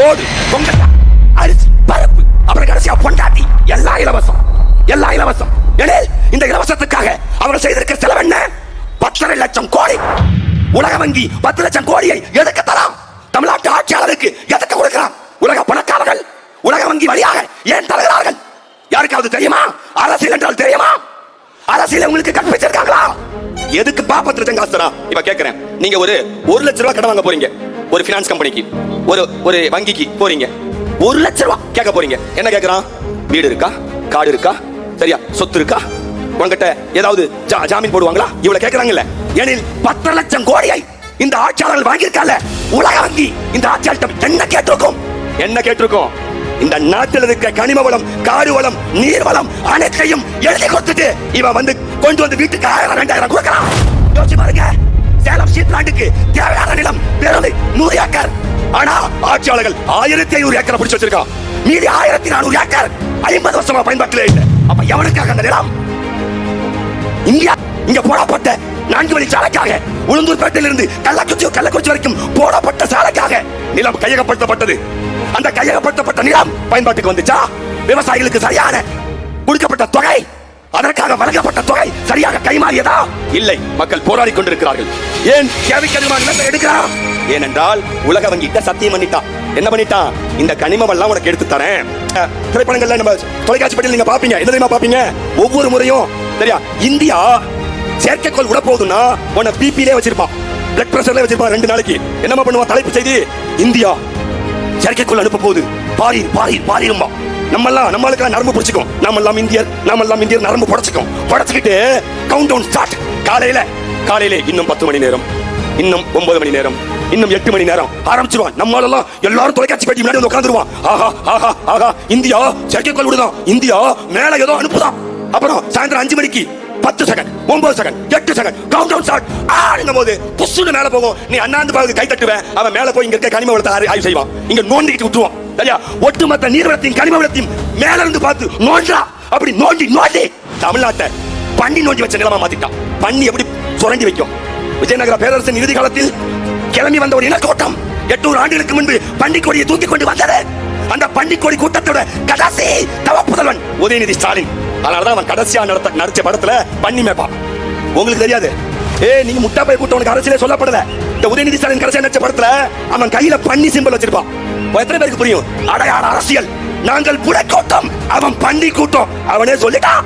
சோறு, பொங்கல், அரிசி, பருப்பு, அப்புறம் கடைசியா பொண்டாட்டி, எல்லாம் இலவசம், எல்லாம் இலவசம். எனில் இந்த இலவசத்துக்காக அவர்கள் செய்திருக்கிற செலவு என்ன? 10.5 லட்சம் கோடி. உலக வங்கி 10 லட்சம் கோடியை எதுக்கு தராம்? தமிழ்நாட்டு ஆட்சியாளருக்கு எதுக்கு கொடுக்கிறான்? உலக பணக்காரர்கள் உலக வங்கி வழியாக ஏன் தருகிறார்கள்? யாருக்காவது தெரியுமா? அரசியல் என்றால் தெரியுமா? அரசியல் உங்களுக்கு கற்பிச்சிருக்காங்களா? எதுக்கு 10 லட்சம் காசு தரா? இப்ப கேக்குறேன், நீங்க ஒரு 1 லட்சம் ரூபாய் கடன் வாங்க போறீங்க, ஒரு பினான்ஸ் கம்பெனிக்கு, ஒரு வங்கிக்கு போறீங்க, 1 லட்சம் ரூபாய் கேட்க போறீங்க. என்ன கேக்குறான்? வீடு இருக்கா, காடு இருக்கா, சரியா, சொத்து இருக்கா, உங்ககிட்ட ஏதாவது ஜாமீன் போடுவாங்களா? இவ்வளவு கேக்குறாங்கல்ல. எனில் 10 லட்சம் கோடியை இந்த ஆட்சியாளர்கள் வாங்கியிருக்கால, உலக வங்கி இந்த ஆட்சியாளர் என்ன கேட்டிருக்கும்? என்ன கேட்டிருக்கும்? இந்த நாட்டில் இருக்க கனிம வளம், காடு வளம், நீர் வளம் அனைத்தையும் எழுதி கொடுத்துட்டு இவன் வந்து கொண்டு வந்து வீட்டுக்கு 1000 2000 கொடுக்கலாம். யோசிச்சு பாருங்க. சேலம் ஸ்டீல் பிளான்ட்டுக்கு தேவையான நிலம் பெருது 100 ஏக்கர். ஆனா ஆட்சியாளர்கள் 1500 ஏக்கரை பிடிச்சு வச்சிருக்கான். மீதி 1400 ஏக்கர் 50 வருஷமா பயன்பாட்டில் இல்லை. அப்ப எவனுக்காக அந்த நிலம்? இங்க போடப்பட்ட 4 வழி சாலைக்காக, உளுந்தூர்பேட்டையில் இருந்து கள்ளக்குறிச்சி வரைக்கும் போடப்பட்ட சாலைக்காக நிலம் கையகப்படுத்தப்பட்டது. அந்த கையகப்படுத்தப்பட்ட நிலம் பயன்பாட்டுக்கு வந்துச்சா? விவசாயிகளுக்கு சரியான கொடுக்கப்பட்ட தொகை, அதற்காக வழங்கப்பட்ட தொகை சரியாக கைமாறியதா? இல்லை. மக்கள் போராடி கொண்டிருக்கிறார்கள். ஏன் தேவைக்கு அதிகமான நிலத்தை எடுக்கிறான்? ஏனென்றால் உலக வங்கிட்ட சத்தியம் பண்ணிட்டான். என்ன பண்ணிட்டான்? இந்த கனிமம் எல்லாம் உனக்கு எடுத்து தரேன். திரைப்படங்கள்ல நம்ம தொலைக்காட்சி பட்டியல் நீங்க பாப்பீங்க. என்ன தெரியுமா பாப்பீங்க? ஒவ்வொரு முறையும் சரியா, இந்தியா செயற்கைக்கோள் விட போகுதுன்னா உன்னை பிபிலே வச்சிருப்பான், பிளட் பிரஷர்ல வச்சிருப்பான் 2 நாளைக்கு. என்னமா பண்ணுவான்? தலைப்பு செய்தி, இந்தியா செயற்கைக்கோள் அனுப்ப போகுது, பாரிரும்பா. நம்மளுக்கு நரம்பு பிடிச்சிக்கும். நாமெல்லாம் இந்தியர் நரம்பு படைச்சுக்கிட்டு கவுண்ட் டவுன் ஸ்டார்ட். காலையில இன்னும் 10 மணி நேரம், இன்னும் 9 மணி நேரம், இன்னும் 8 மணி நேரம் ஆரம்பிச்சிருவான். நம்மளெல்லாம் எல்லாரும் தொலைக்காட்சி பெட்டி முன்னாடி வந்து உட்கார்ந்துருவான். ஆஹா இந்தியா செயற்கைக்கோள் விடுதான், இந்தியா மேல ஏதோ அனுப்புதான். அப்புறம் சாயந்தரம் 5 மணிக்கு 10 second, 9 second, 8 second count down start ஆடுங்க போது புஷ்ஷுன்னு மேல போகும். நீ அண்ணாந்து பாவுக்கு கை தட்டுவேன். அவன் மேல போய் இங்க இருக்க கனிம வளத்தை ஆய்வு செய்வான். இங்க நோண்டிட்டு விட்டுருவான். சரியா, ஒட்டுமொத்த நீர்வளத்தையும் கனிம வளத்தையும் மேல இருந்து பார்த்து நோண்டா. அப்படி நோண்டி தமிழ்நாட்டை பண்ணி நோண்டி வச்ச நிலமா மாத்திட்டான். பண்ணி எப்படி சுரண்டி வைக்கும்? விஜயநகர பேரரசின் இறுதி காலத்தில் கிளம்பி வந்த ஒரு இனக்கூட்டம் 800 ஆண்டுகளுக்கு முன்பு பண்டிக்கொடியை தூக்கி கொண்டு வந்தது. அந்த பண்டிக்கொடி கூட்டத்தோட கடைசி தவப்புதல்வன் உதயநிதி ஸ்டாலின். அதனாலதான் அவன் கடைசியா நடிச்ச படத்துல பண்ணி மேப்பான். உங்களுக்கு தெரியாது. நீங்க முட்டா போய் கூட்டவனுக்கு அரசியலே சொல்லப்படல. இந்த உதயநிதி ஸ்டாலின் கடைசியா நடிச்ச படத்துல அவன் கையில பண்ணி சிம்பல் வச்சிருப்பான். எத்தனை பேருக்கு புரியும்? அடையாள அரசியல். நாங்கள் புடை கூட்டம், அவன் பண்ணி கூட்டம். அவனே சொல்லிட்டான்.